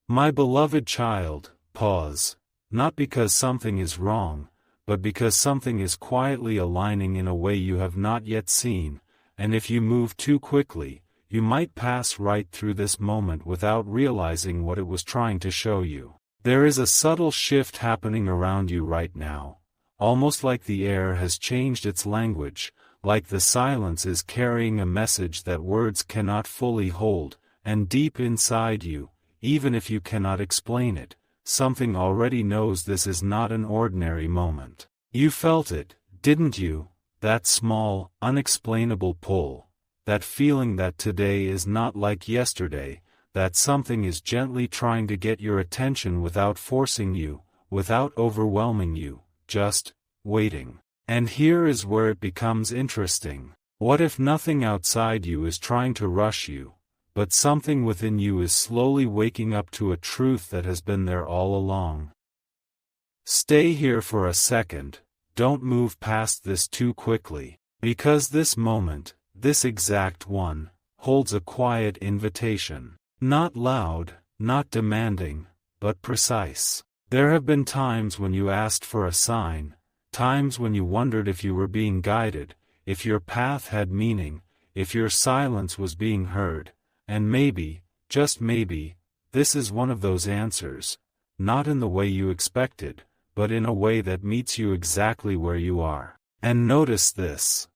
My beloved child, pause, not because something is wrong, but because something is quietly aligning in a way you have not yet seen, and if you move too quickly, you might pass right through this moment without realizing what it was trying to show you. There is a subtle shift happening around you right now, almost like the air has changed its language, like the silence is carrying a message that words cannot fully hold, and deep inside you, even if you cannot explain it, something already knows this is not an ordinary moment. You felt it, didn't you? That small, unexplainable pull, that feeling that today is not like yesterday, that something is gently trying to get your attention without forcing you, without overwhelming you, just waiting. And here is where it becomes interesting. What if nothing outside you is trying to rush you, but something within you is slowly waking up to a truth that has been there all along? Stay here for a second, don't move past this too quickly, because this moment, this exact one, holds a quiet invitation. Not loud, not demanding, but precise. There have been times when you asked for a sign, times when you wondered if you were being guided, if your path had meaning, if your silence was being heard, and maybe, just maybe, this is one of those answers, not in the way you expected, but in a way that meets you exactly where you are. And notice this.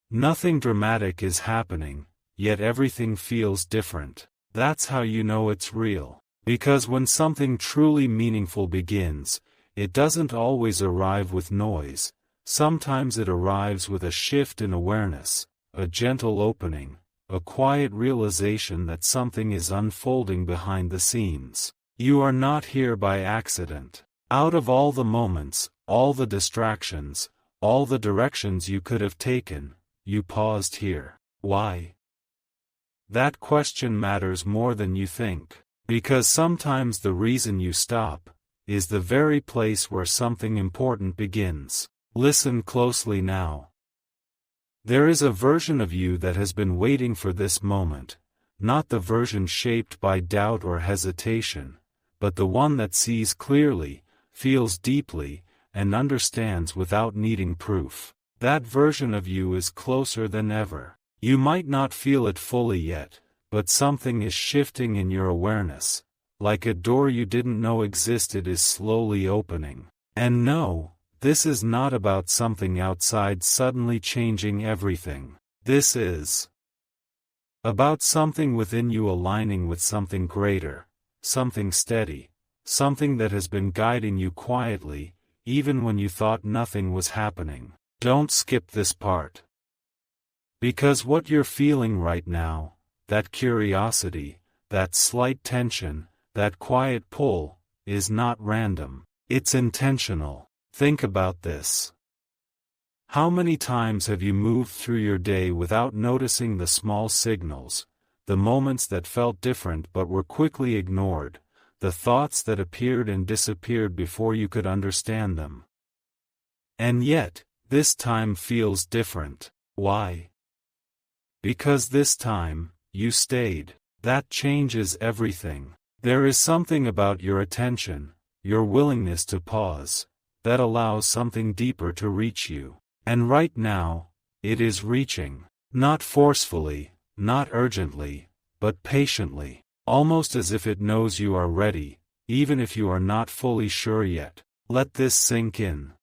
Nothing dramatic is happening, yet everything feels different. That's how you know it's real. Because when something truly meaningful begins, it doesn't always arrive with noise. Sometimes it arrives with a shift in awareness, a gentle opening, a quiet realization that something is unfolding behind the scenes. You are not here by accident. Out of all the moments, all the distractions, all the directions you could have taken, you paused here. Why? That question matters more than you think, because sometimes the reason you stop is the very place where something important begins. Listen closely now. There is a version of you that has been waiting for this moment, not the version shaped by doubt or hesitation, but the one that sees clearly, feels deeply, and understands without needing proof. That version of you is closer than ever. You might not feel it fully yet, but something is shifting in your awareness, like a door you didn't know existed is slowly opening. And no, this is not about something outside suddenly changing everything. This is about something within you aligning with something greater, something steady, something that has been guiding you quietly, even when you thought nothing was happening. Don't skip this part. Because what you're feeling right now, that curiosity, that slight tension, that quiet pull, is not random. It's intentional. Think about this. How many times have you moved through your day without noticing the small signals, the moments that felt different but were quickly ignored, the thoughts that appeared and disappeared before you could understand them? And yet, this time feels different. Why? Because this time, you stayed. That changes everything. There is something about your attention, your willingness to pause, that allows something deeper to reach you. And right now, it is reaching. Not forcefully, not urgently, but patiently, almost as if it knows you are ready, even if you are not fully sure yet. Let this sink in.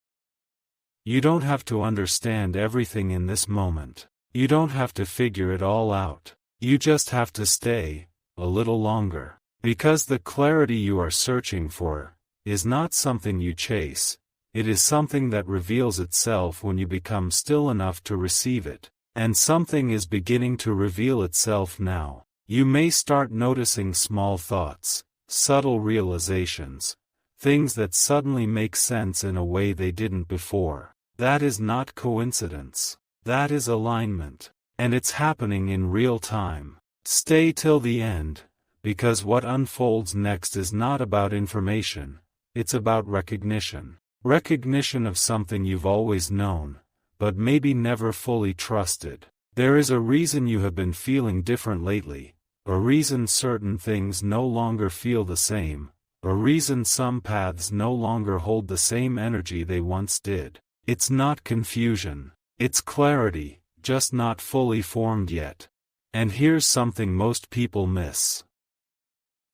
You don't have to understand everything in this moment. You don't have to figure it all out. You just have to stay a little longer. Because the clarity you are searching for is not something you chase. It is something that reveals itself when you become still enough to receive it. And something is beginning to reveal itself now. You may start noticing small thoughts, subtle realizations, things that suddenly make sense in a way they didn't before. That is not coincidence. That is alignment. And it's happening in real time. Stay till the end, because what unfolds next is not about information, it's about recognition. Recognition of something you've always known, but maybe never fully trusted. There is a reason you have been feeling different lately, a reason certain things no longer feel the same, a reason some paths no longer hold the same energy they once did. It's not confusion. It's clarity, just not fully formed yet. And here's something most people miss.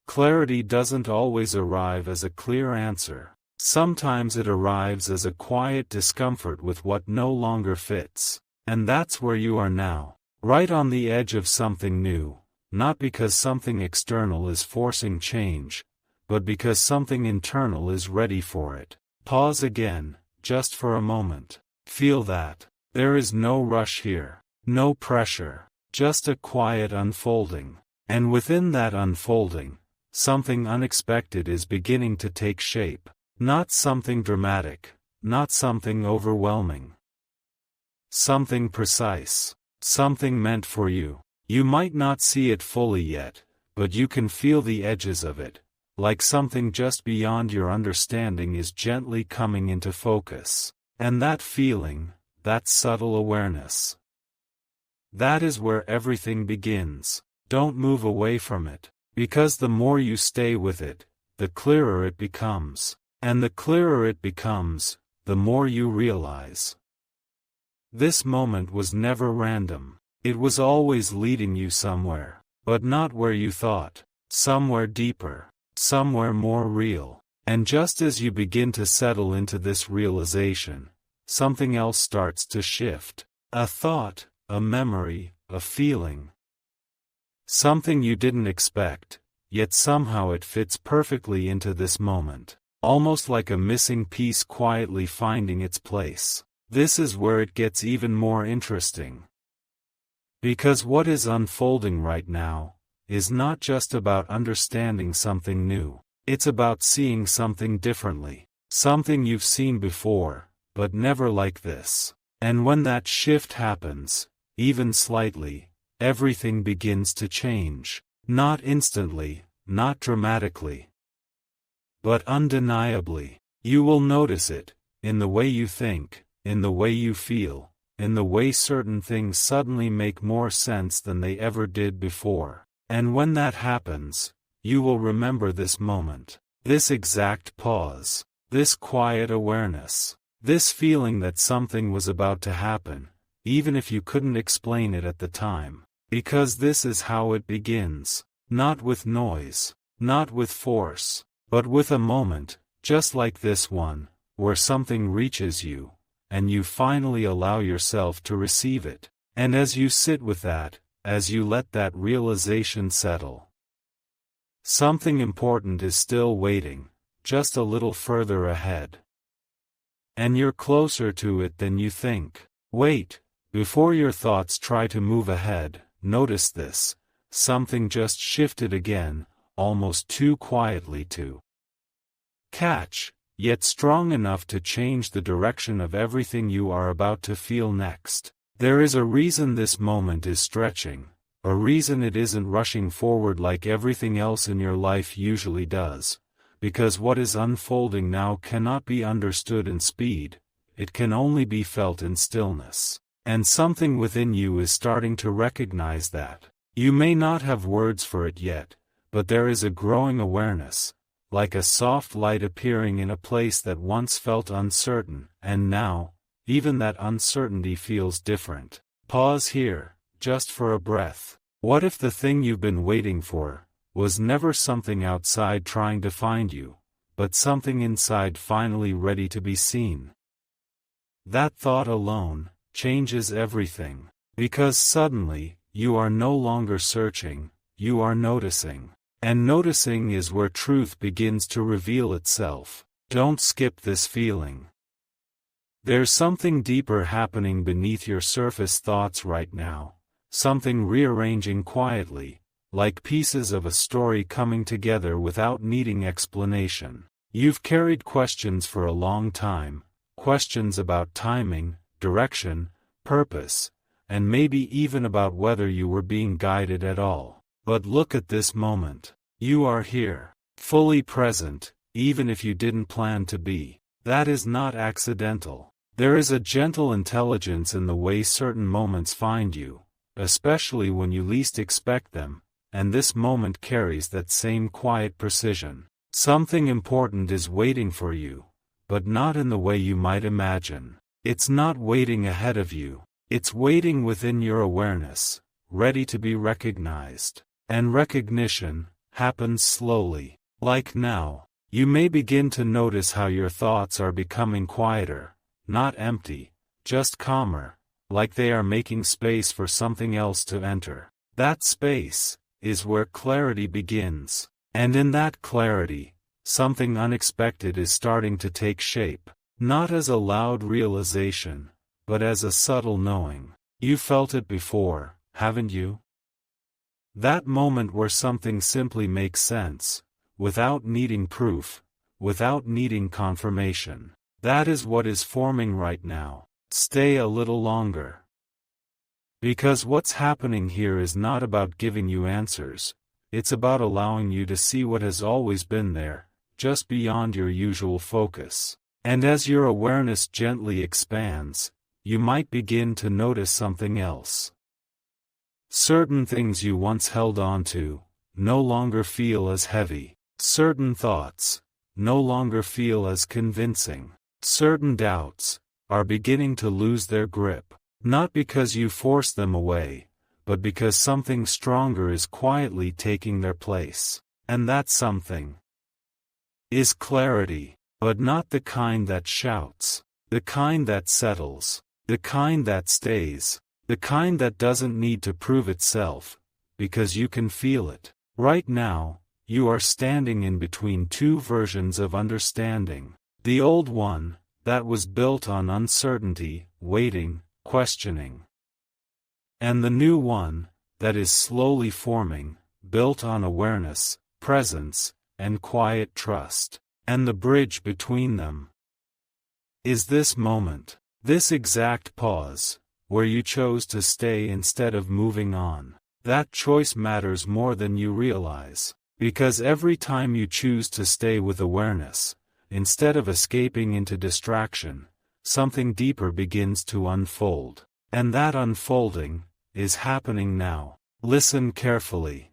Clarity doesn't always arrive as a clear answer. Sometimes it arrives as a quiet discomfort with what no longer fits. And that's where you are now, right on the edge of something new, not because something external is forcing change, but because something internal is ready for it. Pause again, just for a moment. Feel that. There is no rush here, no pressure, just a quiet unfolding. And within that unfolding, something unexpected is beginning to take shape. Not something dramatic, not something overwhelming. Something precise, something meant for you. You might not see it fully yet, but you can feel the edges of it, like something just beyond your understanding is gently coming into focus. And that feeling, that subtle awareness, that is where everything begins. Don't move away from it, because the more you stay with it, the clearer it becomes. And the clearer it becomes, the more you realize. This moment was never random. It was always leading you somewhere, but not where you thought. Somewhere deeper, somewhere more real. And just as you begin to settle into this realization, something else starts to shift. A thought, a memory, a feeling. Something you didn't expect, yet somehow it fits perfectly into this moment. Almost like a missing piece quietly finding its place. This is where it gets even more interesting. Because what is unfolding right now is not just about understanding something new. It's about seeing something differently. Something you've seen before, but never like this. And when that shift happens, even slightly, everything begins to change. Not instantly, not dramatically, but undeniably. You will notice it, in the way you think, in the way you feel, in the way certain things suddenly make more sense than they ever did before. And when that happens, you will remember this moment, this exact pause, this quiet awareness, this feeling that something was about to happen, even if you couldn't explain it at the time. Because this is how it begins, not with noise, not with force, but with a moment, just like this one, where something reaches you, and you finally allow yourself to receive it. And as you sit with that, as you let that realization settle, something important is still waiting, just a little further ahead. And you're closer to it than you think. Wait, before your thoughts try to move ahead, notice this, something just shifted again, almost too quietly to catch, yet strong enough to change the direction of everything you are about to feel next. There is a reason this moment is stretching, a reason it isn't rushing forward like everything else in your life usually does, because what is unfolding now cannot be understood in speed, it can only be felt in stillness. And something within you is starting to recognize that. You may not have words for it yet, but there is a growing awareness, like a soft light appearing in a place that once felt uncertain, and now, even that uncertainty feels different. Pause here, just for a breath. What if the thing you've been waiting for was never something outside trying to find you, but something inside finally ready to be seen? That thought alone changes everything, because suddenly, you are no longer searching, you are noticing. And noticing is where truth begins to reveal itself. Don't skip this feeling. There's something deeper happening beneath your surface thoughts right now, something rearranging quietly, like pieces of a story coming together without needing explanation. You've carried questions for a long time, questions about timing, direction, purpose, and maybe even about whether you were being guided at all. But look at this moment. You are here, fully present, even if you didn't plan to be. That is not accidental. There is a gentle intelligence in the way certain moments find you, especially when you least expect them, and this moment carries that same quiet precision. Something important is waiting for you, but not in the way you might imagine. It's not waiting ahead of you. It's waiting within your awareness, ready to be recognized. And recognition happens slowly. Like now, you may begin to notice how your thoughts are becoming quieter, not empty, just calmer, like they are making space for something else to enter. That space is where clarity begins. And in that clarity, something unexpected is starting to take shape. Not as a loud realization, but as a subtle knowing. You felt it before, haven't you? That moment where something simply makes sense, without needing proof, without needing confirmation. That is what is forming right now. Stay a little longer. Because what's happening here is not about giving you answers, it's about allowing you to see what has always been there, just beyond your usual focus. And as your awareness gently expands, you might begin to notice something else. Certain things you once held on to no longer feel as heavy. Certain thoughts no longer feel as convincing. Certain doubts are beginning to lose their grip, not because you forced them away, but because something stronger is quietly taking their place. And that something is clarity. But not the kind that shouts, the kind that settles, the kind that stays, the kind that doesn't need to prove itself, because you can feel it. Right now, you are standing in between two versions of understanding. The old one, that was built on uncertainty, waiting, questioning. And the new one, that is slowly forming, built on awareness, presence, and quiet trust. And the bridge between them is this moment, this exact pause, where you chose to stay instead of moving on. That choice matters more than you realize, because every time you choose to stay with awareness, instead of escaping into distraction, something deeper begins to unfold. And that unfolding is happening now. Listen carefully.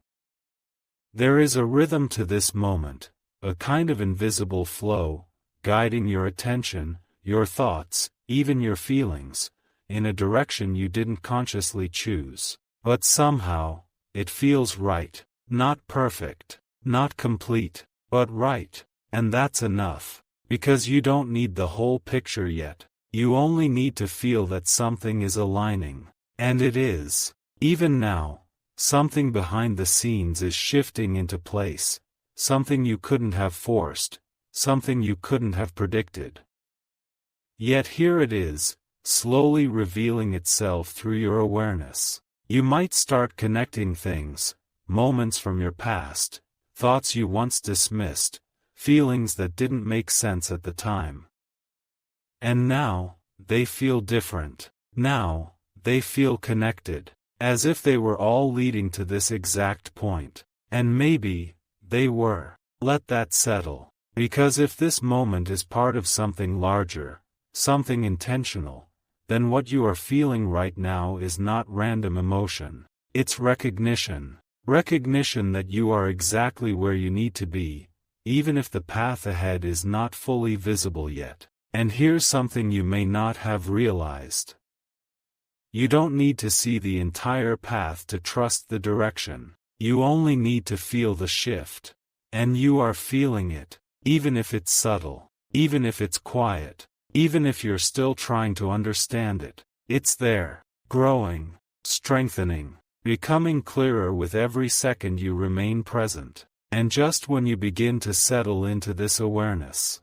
There is a rhythm to this moment. A kind of invisible flow, guiding your attention, your thoughts, even your feelings, in a direction you didn't consciously choose. But somehow, it feels right. Not perfect, not complete, but right. And that's enough. Because you don't need the whole picture yet. You only need to feel that something is aligning. And it is. Even now, something behind the scenes is shifting into place. Something you couldn't have forced, something you couldn't have predicted. Yet here it is, slowly revealing itself through your awareness. You might start connecting things, moments from your past, thoughts you once dismissed, feelings that didn't make sense at the time. And now, they feel different. Now, they feel connected, as if they were all leading to this exact point. And maybe they were. Let that settle. Because if this moment is part of something larger, something intentional, then what you are feeling right now is not random emotion. It's recognition. Recognition that you are exactly where you need to be, even if the path ahead is not fully visible yet. And here's something you may not have realized. You don't need to see the entire path to trust the direction. You only need to feel the shift. And you are feeling it, even if it's subtle, even if it's quiet, even if you're still trying to understand it. It's there, growing, strengthening, becoming clearer with every second you remain present. And just when you begin to settle into this awareness,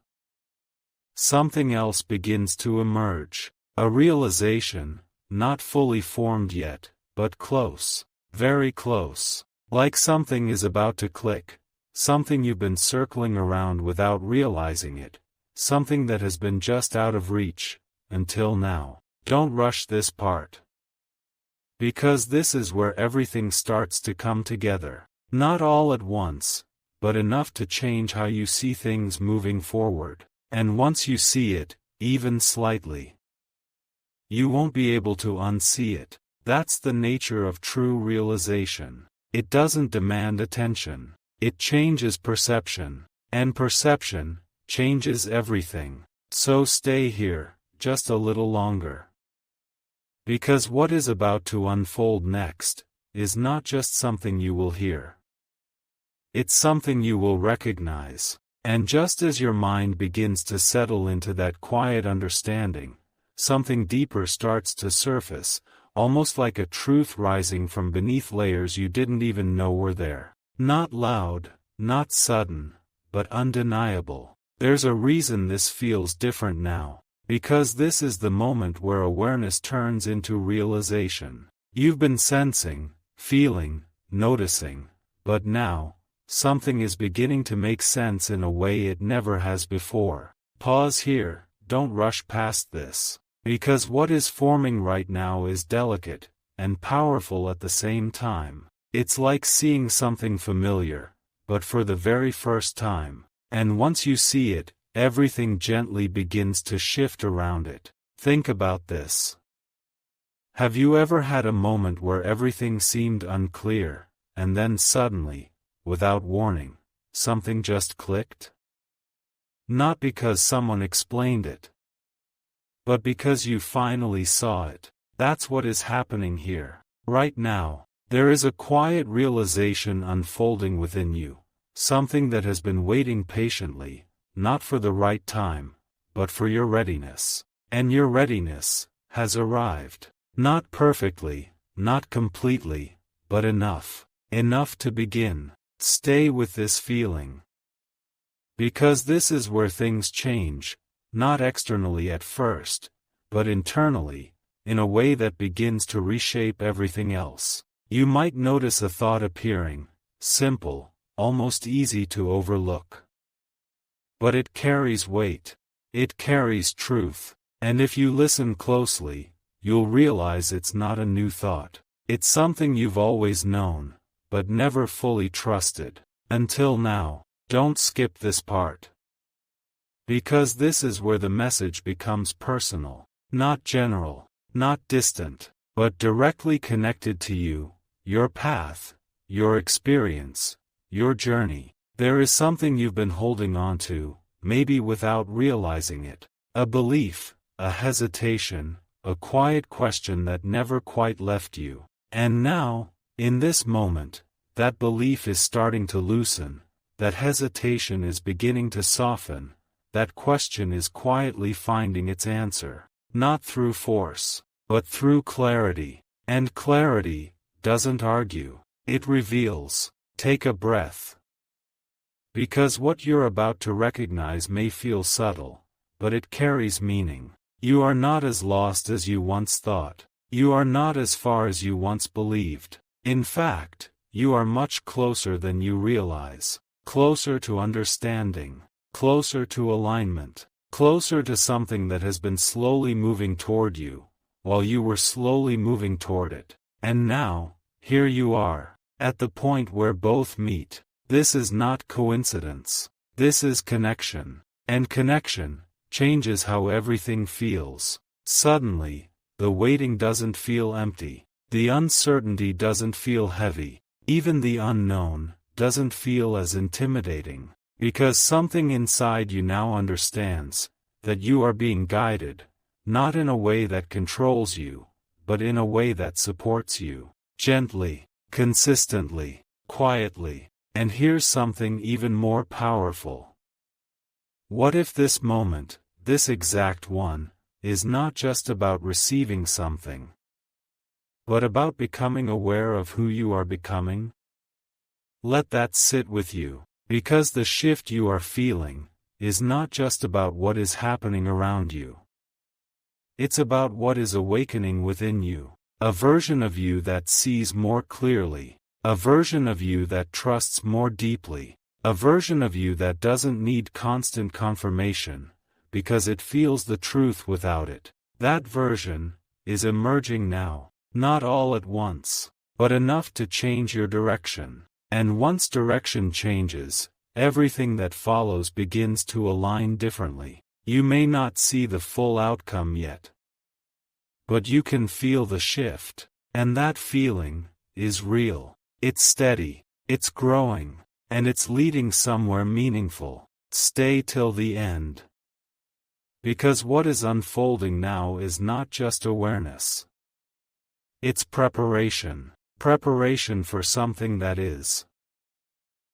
something else begins to emerge. A realization, not fully formed yet, but close, very close. Like something is about to click, something you've been circling around without realizing it, something that has been just out of reach, until now. Don't rush this part. Because this is where everything starts to come together. Not all at once, but enough to change how you see things moving forward. And once you see it, even slightly, you won't be able to unsee it. That's the nature of true realization. It doesn't demand attention. It changes perception. And perception changes everything. So stay here, just a little longer. Because what is about to unfold next is not just something you will hear. It's something you will recognize. And just as your mind begins to settle into that quiet understanding, something deeper starts to surface, almost like a truth rising from beneath layers you didn't even know were there. Not loud, not sudden, but undeniable. There's a reason this feels different now. Because this is the moment where awareness turns into realization. You've been sensing, feeling, noticing, but now, something is beginning to make sense in a way it never has before. Pause here, don't rush past this. Because what is forming right now is delicate and powerful at the same time. It's like seeing something familiar, but for the very first time. And once you see it, everything gently begins to shift around it. Think about this. Have you ever had a moment where everything seemed unclear, and then suddenly, without warning, something just clicked? Not because someone explained it, but because you finally saw it. That's what is happening here. Right now, there is a quiet realization unfolding within you, something that has been waiting patiently, not for the right time, but for your readiness. And your readiness has arrived. Not perfectly, not completely, but enough. Enough to begin. Stay with this feeling. Because this is where things change, not externally at first, but internally, in a way that begins to reshape everything else. You might notice a thought appearing, simple, almost easy to overlook. But it carries weight. It carries truth. And if you listen closely, you'll realize it's not a new thought. It's something you've always known, but never fully trusted. Until now. Don't skip this part. Because this is where the message becomes personal. Not general, not distant, but directly connected to you, your path, your experience, your journey. There is something you've been holding on to, maybe without realizing it. A belief, a hesitation, a quiet question that never quite left you. And now, in this moment, that belief is starting to loosen, that hesitation is beginning to soften, that question is quietly finding its answer. Not through force, but through clarity. And clarity doesn't argue, it reveals. Take a breath. Because what you're about to recognize may feel subtle, but it carries meaning. You are not as lost as you once thought. You are not as far as you once believed. In fact, you are much closer than you realize. Closer to understanding. Closer to alignment. Closer to something that has been slowly moving toward you, while you were slowly moving toward it. And now, here you are, at the point where both meet. This is not coincidence. This is connection. And connection changes how everything feels. Suddenly, the waiting doesn't feel empty. The uncertainty doesn't feel heavy. Even the unknown doesn't feel as intimidating. Because something inside you now understands that you are being guided, not in a way that controls you, but in a way that supports you. Gently, consistently, quietly. And here's something even more powerful. What if this moment, this exact one, is not just about receiving something, but about becoming aware of who you are becoming? Let that sit with you. Because the shift you are feeling is not just about what is happening around you. It's about what is awakening within you. A version of you that sees more clearly. A version of you that trusts more deeply. A version of you that doesn't need constant confirmation, because it feels the truth without it. That version is emerging now. Not all at once, but enough to change your direction. And once direction changes, everything that follows begins to align differently. You may not see the full outcome yet, but you can feel the shift, and that feeling is real. It's steady, it's growing, and it's leading somewhere meaningful. Stay till the end. Because what is unfolding now is not just awareness. It's preparation. Preparation for something that is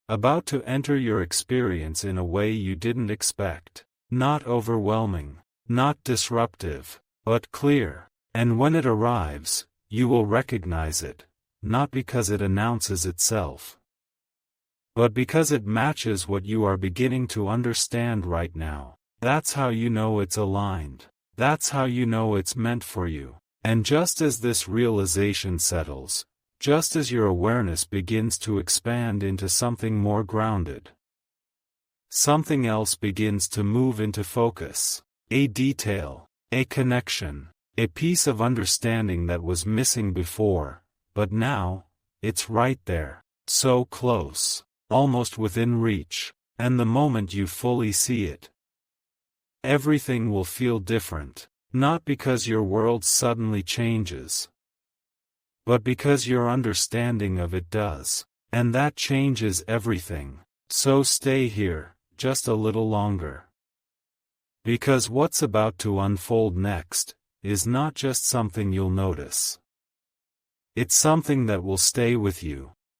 about to enter your experience in a way you didn't expect. Not overwhelming, not disruptive, but clear. And when it arrives, you will recognize it, not because it announces itself, but because it matches what you are beginning to understand right now. That's how you know it's aligned. That's how you know it's meant for you. And just as this realization settles, just as your awareness begins to expand into something more grounded, something else begins to move into focus. A detail, a connection, a piece of understanding that was missing before, but now, it's right there, so close, almost within reach, and the moment you fully see it, everything will feel different, not because your world suddenly changes, but because your understanding of it does, and that changes everything. So stay here, just a little longer. Because what's about to unfold next is not just something you'll notice. It's something that will stay with you,